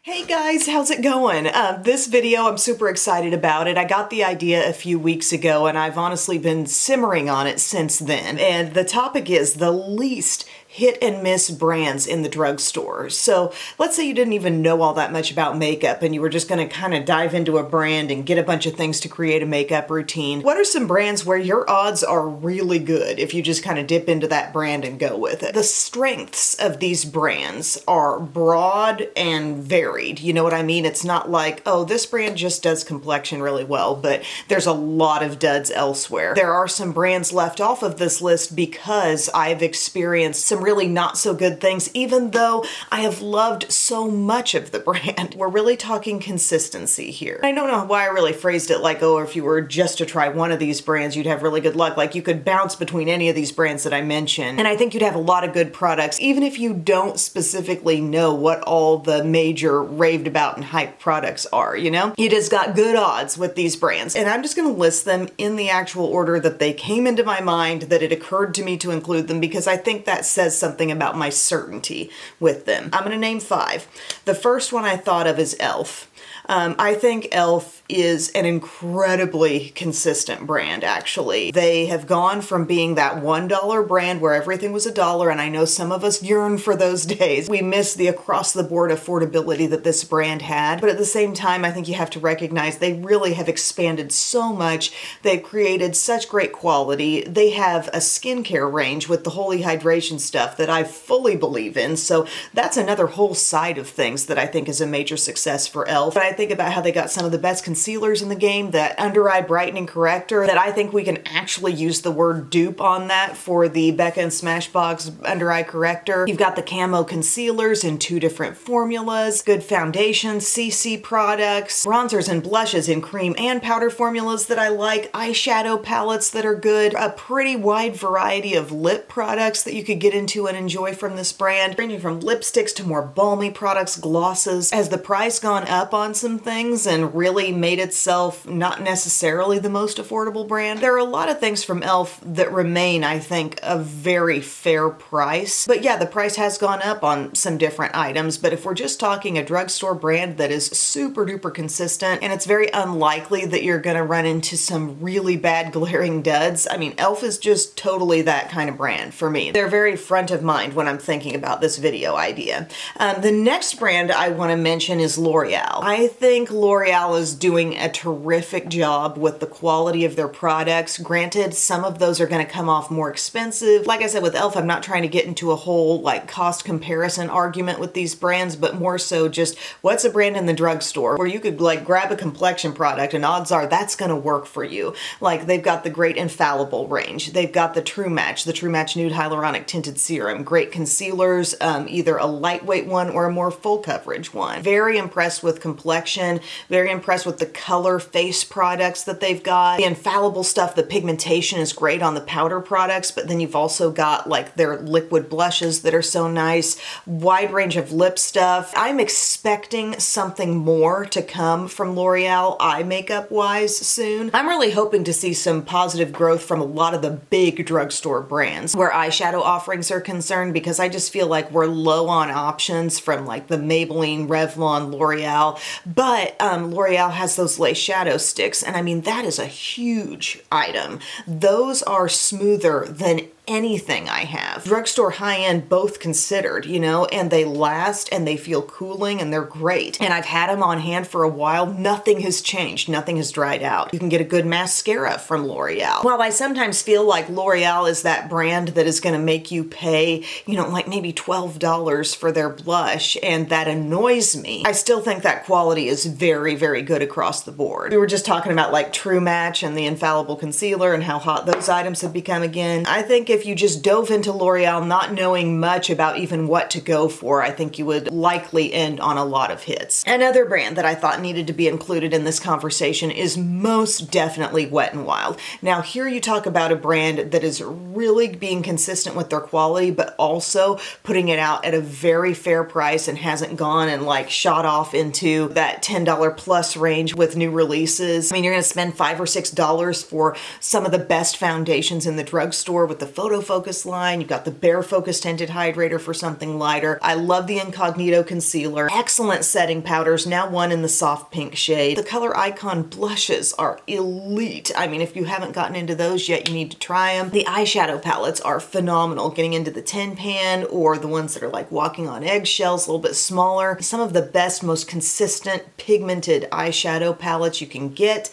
Hey guys, how's it going? This video, I'm super excited about it. I got the idea a few weeks ago and I've honestly been simmering on it since then. And the topic is the least hit and miss brands in the drugstore. So let's say you didn't even know all that much about makeup and you were just gonna kind of dive into a brand and get a bunch of things to create a makeup routine. What are some brands where your odds are really good if you just kind of dip into that brand and go with it? The strengths of these brands are broad and varied. You know what I mean? It's not like, oh, this brand just does complexion really well, but there's a lot of duds elsewhere. There are some brands left off of this list because I've experienced some really not so good things, even though I have loved so much of the brand. We're really talking consistency here. I don't know why I really phrased it like, oh, if you were just to try one of these brands, you'd have really good luck. Like you could bounce between any of these brands that I mentioned. And I think you'd have a lot of good products, even if you don't specifically know what all the major raved about and hyped products are, you know? You just got good odds with these brands. And I'm just gonna list them in the actual order that they came into my mind, that it occurred to me to include them, because I think that says something about my certainty with them. I'm gonna name 5. The first one I thought of is e.l.f. I think e.l.f. is an incredibly consistent brand, actually. They have gone from being that $1 brand where everything was $1, and I know some of us yearn for those days. We miss the across-the-board affordability that this brand had, but at the same time, I think you have to recognize they really have expanded so much. They've created such great quality. They have a skincare range with the Holy Hydration stuff that I fully believe in, so that's another whole side of things that I think is a major success for e.l.f. But I think about how they got some of the best concealers in the game, that under-eye brightening corrector, that I think we can actually use the word dupe on that for the Becca and Smashbox under-eye corrector. You've got the camo concealers in 2 different formulas, good foundations, CC products, bronzers and blushes in cream and powder formulas that I like, eyeshadow palettes that are good, a pretty wide variety of lip products that you could get into and enjoy from this brand, ranging from lipsticks to more balmy products, glosses. Has the price gone up on some things and really made itself not necessarily the most affordable brand? There are a lot of things from e.l.f. that remain, I think, a very fair price. But yeah, the price has gone up on some different items, but if we're just talking a drugstore brand that is super duper consistent, and it's very unlikely that you're gonna run into some really bad glaring duds, I mean, e.l.f. is just totally that kind of brand for me. They're very front of mind when I'm thinking about this video idea. The next brand I wanna mention is L'Oreal. I think L'Oreal is doing a terrific job with the quality of their products. Granted, some of those are going to come off more expensive. Like I said, with e.l.f., I'm not trying to get into a whole like cost comparison argument with these brands, but more so just what's a brand in the drugstore where you could like grab a complexion product and odds are that's going to work for you. Like they've got the great Infallible range. They've got the True Match Nude Hyaluronic Tinted Serum. Great concealers, either a lightweight one or a more full coverage one. Very impressed with complexion, very impressed with the color face products that they've got. The Infallible stuff, the pigmentation is great on the powder products, but then you've also got like their liquid blushes that are so nice, wide range of lip stuff. I'm expecting something more to come from L'Oreal eye makeup wise soon. I'm really hoping to see some positive growth from a lot of the big drugstore brands where eyeshadow offerings are concerned, because I just feel like we're low on options from like the Maybelline, Revlon, L'Oreal. But L'Oreal has those lace shadow sticks, and I mean, that is a huge item. Those are smoother than anything I have. Drugstore high-end both considered, you know, and they last and they feel cooling and they're great. And I've had them on hand for a while. Nothing has changed. Nothing has dried out. You can get a good mascara from L'Oreal. While I sometimes feel like L'Oreal is that brand that is going to make you pay, you know, like maybe $12 for their blush, and that annoys me, I still think that quality is very, very good across the board. We were just talking about like True Match and the Infallible concealer and how hot those items have become again. I think if you just dove into L'Oreal not knowing much about even what to go for, I think you would likely end on a lot of hits. Another brand that I thought needed to be included in this conversation is most definitely Wet n Wild. Now here you talk about a brand that is really being consistent with their quality, but also putting it out at a very fair price and hasn't gone and like shot off into that $10 plus range with new releases. I mean, you're gonna spend $5 or $6 for some of the best foundations in the drugstore with the Photo Focus line. You've got the Bare Focus Tinted Hydrator for something lighter. I love the Incognito Concealer. Excellent setting powders, now one in the soft pink shade. The Color Icon blushes are elite. I mean, if you haven't gotten into those yet, you need to try them. The eyeshadow palettes are phenomenal. Getting into the tin pan or the ones that are like walking on eggshells, a little bit smaller. Some of the best, most consistent pigmented eyeshadow palettes you can get.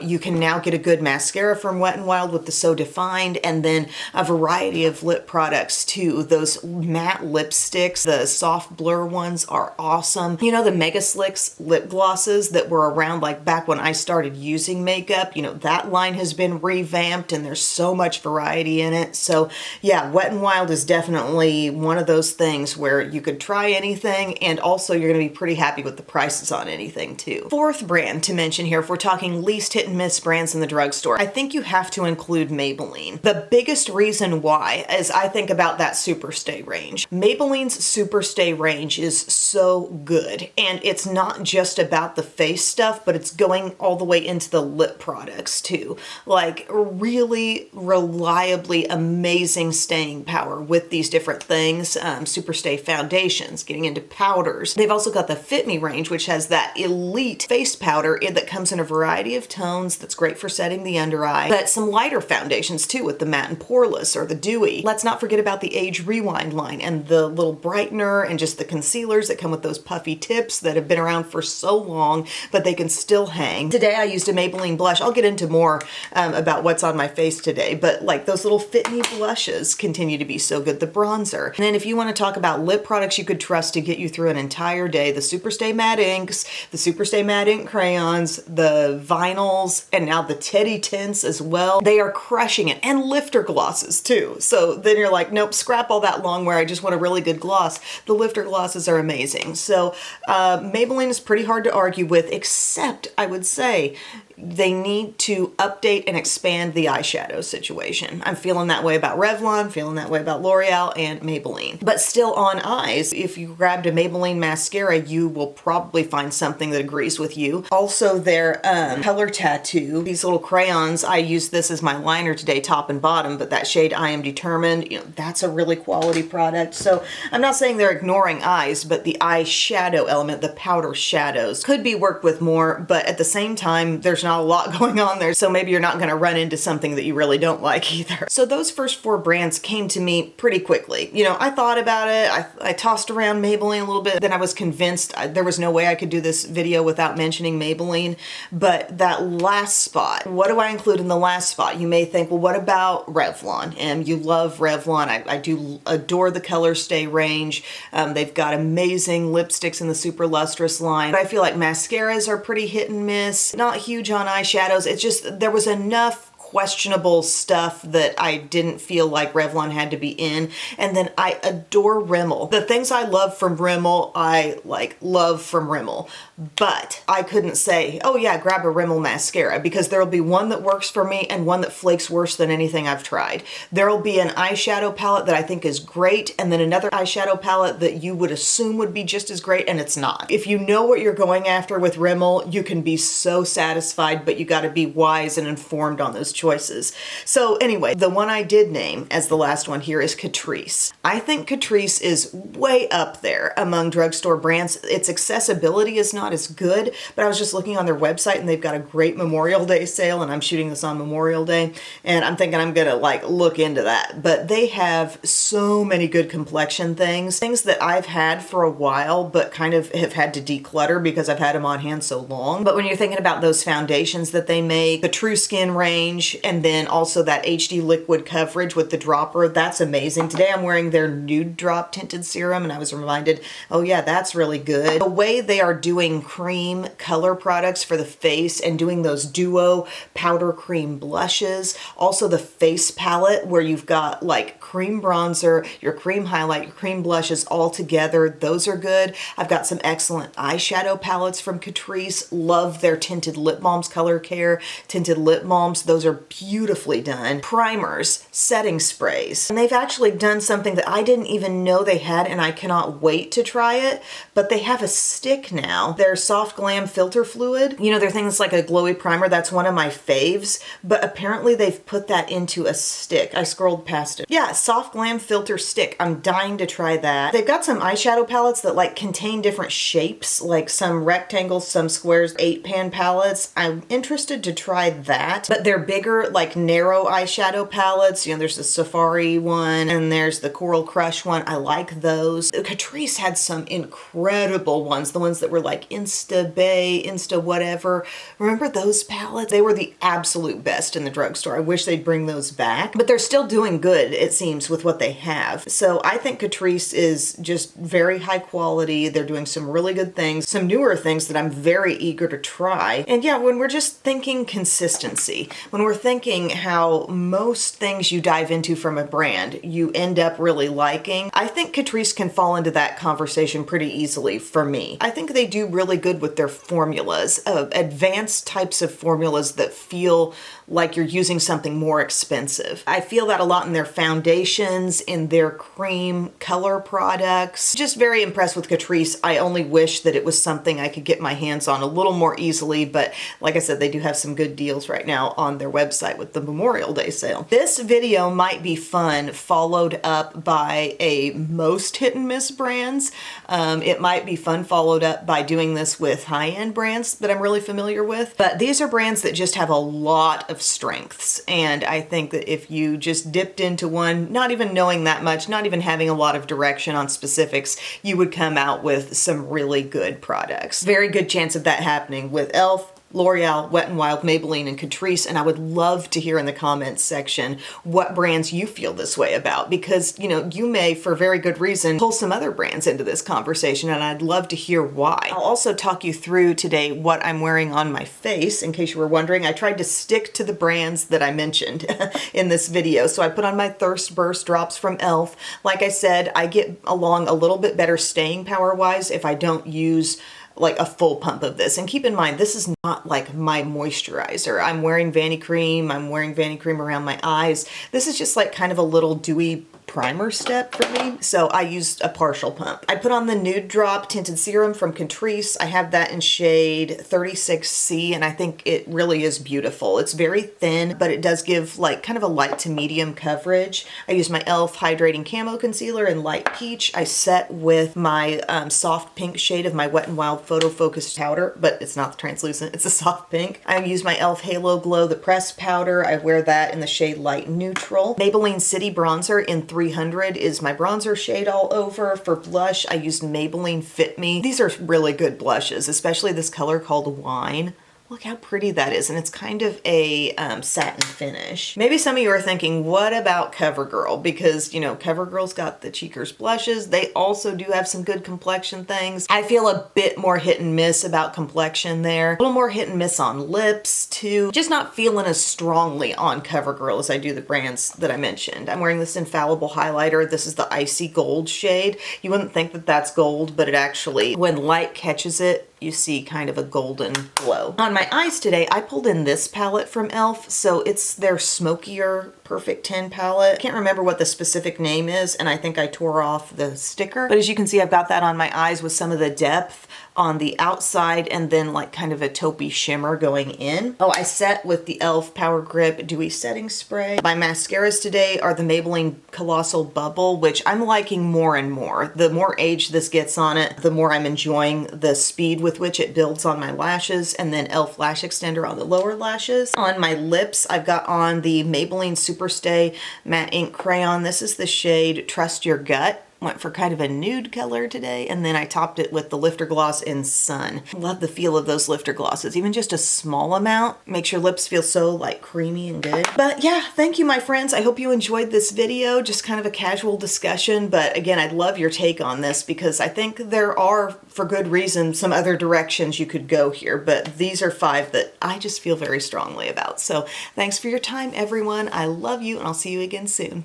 You can now get a good mascara from Wet n Wild with the So Defined, and then a variety of lip products too. Those matte lipsticks, the soft blur ones are awesome. You know, the Mega Slicks lip glosses that were around like back when I started using makeup, you know, that line has been revamped and there's so much variety in it. So yeah, Wet n Wild is definitely one of those things where you could try anything, and also you're going to be pretty happy with the prices on anything too. Fourth brand to mention here, if we're talking least hit and miss brands in the drugstore, I think you have to include Maybelline. The biggest reason why is I think about that Superstay range. Maybelline's Superstay range is so good, and it's not just about the face stuff, but it's going all the way into the lip products too. Like really reliably amazing staying power with these different things. Superstay foundations, getting into powders. They've also got the Fit Me range, which has that elite face powder that comes in a variety of tones that's great for setting the under eye, but some lighter foundations too with the Matte and Poreless or the Dewy. Let's not forget about the Age Rewind line and the little brightener and just the concealers that come with those puffy tips that have been around for so long, but they can still hang. Today I used a Maybelline blush. I'll get into more about what's on my face today, but like those little Fit Me blushes continue to be so good. The bronzer. And then if you want to talk about lip products you could trust to get you through an entire day, the Superstay Matte Inks, the Superstay Matte Ink Crayons, the vinyls, and now the Teddy Tints as well. They are crushing it. And lifter glosses too. So then you're like, nope, scrap all that long wear. I just want a really good gloss. The lifter glosses are amazing. So Maybelline is pretty hard to argue with, except I would say they need to update and expand the eyeshadow situation. I'm feeling that way about Revlon, feeling that way about L'Oreal and Maybelline. But still on eyes, if you grabbed a Maybelline mascara, you will probably find something that agrees with you. Also their Color Tattoo, these little crayons, I use this as my liner today, top and bottom, but that shade I Am Determined, you know, that's a really quality product. So I'm not saying they're ignoring eyes, but the eyeshadow element, the powder shadows, could be worked with more, but at the same time, there's not a lot going on there, so maybe you're not going to run into something that you really don't like either. So those first four brands came to me pretty quickly. You know, I thought about it, I tossed around Maybelline a little bit, then I was convinced there was no way I could do this video without mentioning Maybelline. But that last spot, what do I include in the last spot? You may think, well, what about Revlon? And you love Revlon. I do adore the Color Stay range. They've got amazing lipsticks in the Super Lustrous line. But I feel like mascaras are pretty hit and miss. Not huge on eyeshadows. It's just, there was enough questionable stuff that I didn't feel like Revlon had to be in. And then I adore Rimmel. The things I love from Rimmel, I like love from Rimmel. But I couldn't say, oh yeah, grab a Rimmel mascara, because there'll be one that works for me and one that flakes worse than anything I've tried. There'll be an eyeshadow palette that I think is great, and then another eyeshadow palette that you would assume would be just as great, and it's not. If you know what you're going after with Rimmel, you can be so satisfied, but you gotta be wise and informed on those choices. So anyway, the one I did name as the last one here is Catrice. I think Catrice is way up there among drugstore brands. Its accessibility is not as good, but I was just looking on their website and they've got a great Memorial Day sale, and I'm shooting this on Memorial Day, and I'm thinking I'm gonna like look into that. But they have so many good complexion things that I've had for a while, but kind of have had to declutter because I've had them on hand so long. But when you're thinking about those foundations that they make, the True Skin range, and then also that HD liquid coverage with the dropper, that's amazing. Today I'm wearing their Nude Drop Tinted Serum, and I was reminded, oh yeah, that's really good. The way they are doing cream color products for the face and doing those duo powder cream blushes, also the face palette where you've got like cream bronzer, your cream highlight, your cream blushes all together, those are good. I've got some excellent eyeshadow palettes from Catrice. Love their tinted lip balms, Color Care tinted lip balms. Those are they're beautifully done. Primers, setting sprays. And they've actually done something that I didn't even know they had, and I cannot wait to try it, but they have a stick now. Their Soft Glam Filter Fluid. You know, they're things like a glowy primer. That's one of my faves, but apparently they've put that into a stick. I scrolled past it. Yeah, Soft Glam Filter Stick. I'm dying to try that. They've got some eyeshadow palettes that like contain different shapes, like some rectangles, some squares, 8-pan palettes. I'm interested to try that, but they're bigger, like narrow eyeshadow palettes. You know, there's the Safari one and there's the Coral Crush one. I like those. Catrice had some incredible ones, the ones that were like Insta Bay, Insta whatever. Remember those palettes? They were the absolute best in the drugstore. I wish they'd bring those back, but they're still doing good, it seems, with what they have. So I think Catrice is just very high quality. They're doing some really good things, some newer things that I'm very eager to try. And yeah, when we're just thinking consistency, when we're thinking how most things you dive into from a brand, you end up really liking, I think Catrice can fall into that conversation pretty easily for me. I think they do really good with their formulas, advanced types of formulas that feel like you're using something more expensive. I feel that a lot in their foundations, in their cream color products. Just very impressed with Catrice. I only wish that it was something I could get my hands on a little more easily, but like I said, they do have some good deals right now on their website with the Memorial Day sale. This video might be fun, followed up by a most hit and miss brands. It might be fun followed up by doing this with high-end brands that I'm really familiar with, but these are brands that just have a lot of strengths, and I think that if you just dipped into one, not even knowing that much, not even having a lot of direction on specifics, you would come out with some really good products. Very good chance of that happening with e.l.f., L'Oreal, Wet n Wild, Maybelline, and Catrice, and I would love to hear in the comments section what brands you feel this way about, because, you know, you may, for very good reason, pull some other brands into this conversation, and I'd love to hear why. I'll also talk you through today what I'm wearing on my face, in case you were wondering. I tried to stick to the brands that I mentioned in this video, so I put on my Thirst Burst drops from e.l.f. Like I said, I get along a little bit better staying power-wise if I don't use like a full pump of this. And keep in mind, this is not like my moisturizer. I'm wearing Vanny Cream. I'm wearing Vanny Cream around my eyes. This is just like kind of a little dewy primer step for me, so I used a partial pump. I put on the Nude Drop Tinted Serum from Catrice. I have that in shade 36C, and I think it really is beautiful. It's very thin, but it does give like kind of a light to medium coverage. I use my e.l.f. Hydrating Camo Concealer in Light Peach. I set with my soft pink shade of my Wet n Wild Photo Focus Powder, but it's not translucent, it's a soft pink. I use my e.l.f. Halo Glow, the pressed powder. I wear that in the shade Light Neutral. Maybelline City Bronzer in 300 is my bronzer shade all over. For blush, I used Maybelline Fit Me. These are really good blushes, especially this color called Wine. Look how pretty that is, and it's kind of a satin finish. Maybe some of you are thinking, what about CoverGirl? Because, you know, CoverGirl's got the Cheekers blushes. They also do have some good complexion things. I feel a bit more hit and miss about complexion there. A little more hit and miss on lips, too. Just not feeling as strongly on CoverGirl as I do the brands that I mentioned. I'm wearing this Infallible highlighter. This is the Icy Gold shade. You wouldn't think that that's gold, but it actually, when light catches it, you see kind of a golden glow. On my eyes today, I pulled in this palette from e.l.f. So it's their smokier Perfect 10 palette. I can't remember what the specific name is, and I think I tore off the sticker. But as you can see, I've got that on my eyes with some of the depth on the outside and then like kind of a taupey shimmer going in. Oh, I set with the e.l.f. Power Grip Dewy Setting Spray. My mascaras today are the Maybelline Colossal Bubble, which I'm liking more and more. The more age this gets on it, the more I'm enjoying the speed with which it builds on my lashes, and then e.l.f. Lash Extender on the lower lashes. On my lips, I've got on the Maybelline Superstay Matte Ink Crayon. This is the shade Trust Your Gut. Went for kind of a nude color today, and then I topped it with the Lifter Gloss in Sun. Love the feel of those lifter glosses. Even just a small amount makes your lips feel so like creamy and good. But yeah, thank you, my friends. I hope you enjoyed this video. Just kind of a casual discussion, but again, I'd love your take on this because I think there are, for good reason, some other directions you could go here, but these are 5 that I just feel very strongly about. So thanks for your time, everyone. I love you, and I'll see you again soon.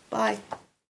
Bye.